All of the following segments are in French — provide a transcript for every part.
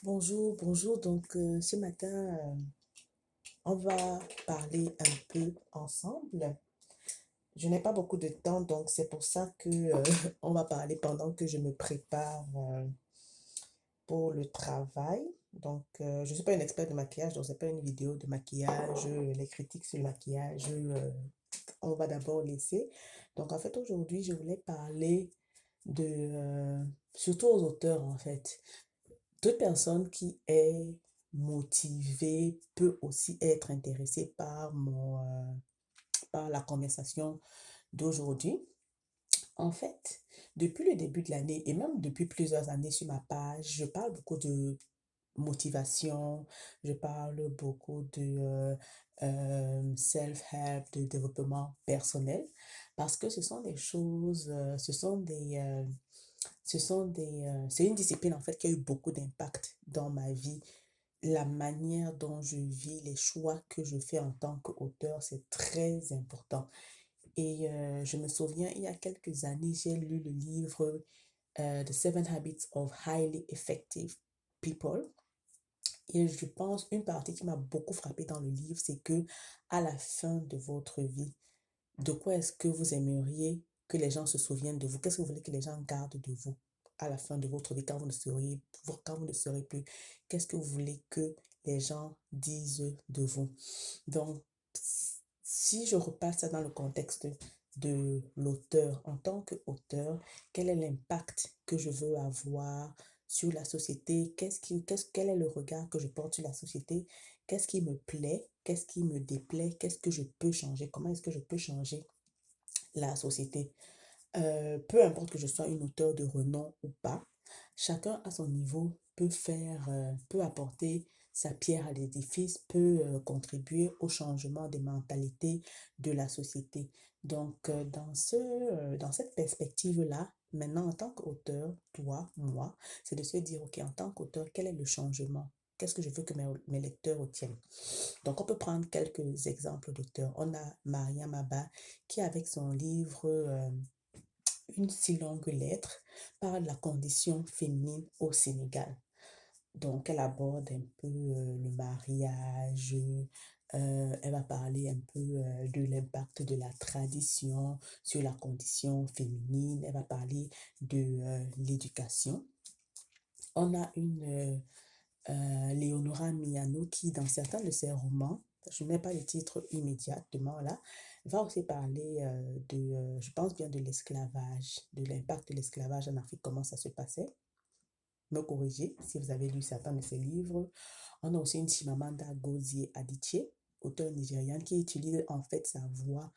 Bonjour, bonjour. Ce matin, on va parler un peu ensemble. Je n'ai pas beaucoup de temps, donc c'est pour ça que on va parler pendant que je me prépare pour le travail. Je ne suis pas une experte de maquillage, donc c'est pas une vidéo de maquillage, les critiques sur le maquillage, on va d'abord laisser. Donc, en fait, aujourd'hui, je voulais parler de, surtout aux auteurs, en fait. Toute personne qui est motivée peut aussi être intéressée par la conversation d'aujourd'hui. En fait, depuis le début de l'année et même depuis plusieurs années sur ma page, je parle beaucoup de motivation, je parle beaucoup de self-help, de développement personnel, parce que ce sont des choses, c'est une discipline en fait qui a eu beaucoup d'impact dans ma vie. La manière dont je vis, les choix que je fais en tant qu'auteur, c'est très important. Je me souviens, il y a quelques années, j'ai lu le livre The Seven Habits of Highly Effective People. Et je pense, une partie qui m'a beaucoup frappée dans le livre, c'est que à la fin de votre vie, de quoi est-ce que vous aimeriez que les gens se souviennent de vous? Qu'est-ce que vous voulez que les gens gardent de vous à la fin de votre vie quand vous ne serez plus? Qu'est-ce que vous voulez que les gens disent de vous? Donc, si je repasse ça dans le contexte de l'auteur, en tant qu'auteur, quel est l'impact que je veux avoir sur la société? Quel est le regard que je porte sur la société? Qu'est-ce qui me plaît? Qu'est-ce qui me déplaît? Qu'est-ce que je peux changer? Comment est-ce que je peux changer la société? Peu importe que je sois une auteure de renom ou pas, chacun à son niveau peut apporter sa pierre à l'édifice, peut contribuer au changement des mentalités de la société. Dans cette perspective-là, maintenant, en tant qu'auteur, toi, moi, c'est de se dire, OK, en tant qu'auteur, quel est le changement? Qu'est-ce que je veux que mes lecteurs retiennent? Donc, on peut prendre quelques exemples d'auteurs. On a Maria Maba qui, avec son livre Une si longue lettre, parle de la condition féminine au Sénégal. Donc, elle aborde un peu le mariage, elle va parler un peu de l'impact de la tradition sur la condition féminine, elle va parler de l'éducation. On a Léonora Miano qui, dans certains de ses romans, je n'ai pas le titre immédiatement là, va aussi parler je pense bien de l'esclavage, de l'impact de l'esclavage en Afrique, comment ça se passait. Me corriger si vous avez lu certains de ses livres. On a aussi une Chimamanda Ngozi Adichie, auteure nigériane, qui utilise en fait sa voix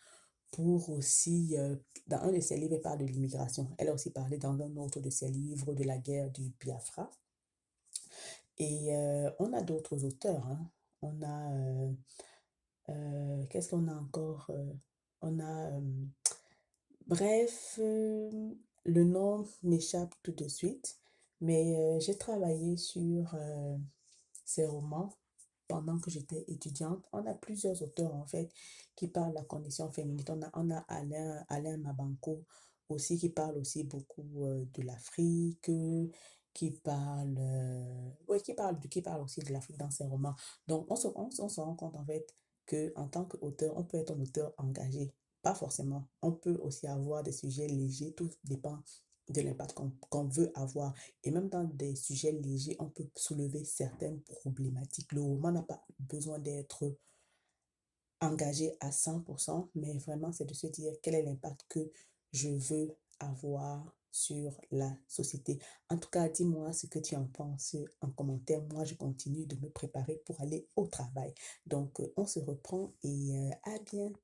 pour aussi, dans un de ses livres, elle parle de l'immigration. Elle a aussi parlé dans un autre de ses livres de la guerre du Biafra. On a d'autres auteurs, hein. On a, qu'est-ce qu'on a encore? On a, bref, le nom m'échappe tout de suite, mais j'ai travaillé sur ces romans pendant que j'étais étudiante. On a plusieurs auteurs en fait qui parlent de la condition féminine. On a Alain Mabanko aussi qui parle aussi beaucoup de l'Afrique, ouais, qui parle aussi de l'Afrique dans ses romans. Donc on se rend compte en fait que en tant qu'auteur, on peut être un auteur engagé. Pas forcément. On peut aussi avoir des sujets légers, tout dépend de l'impact qu'on veut avoir. Et même dans des sujets légers, on peut soulever certaines problématiques. Le roman n'a pas besoin d'être engagé à 100%, mais vraiment, c'est de se dire quel est l'impact que je veux avoir sur la société. En tout cas, dis-moi ce que tu en penses en commentaire. Moi, je continue de me préparer pour aller au travail. On se reprend et à bientôt.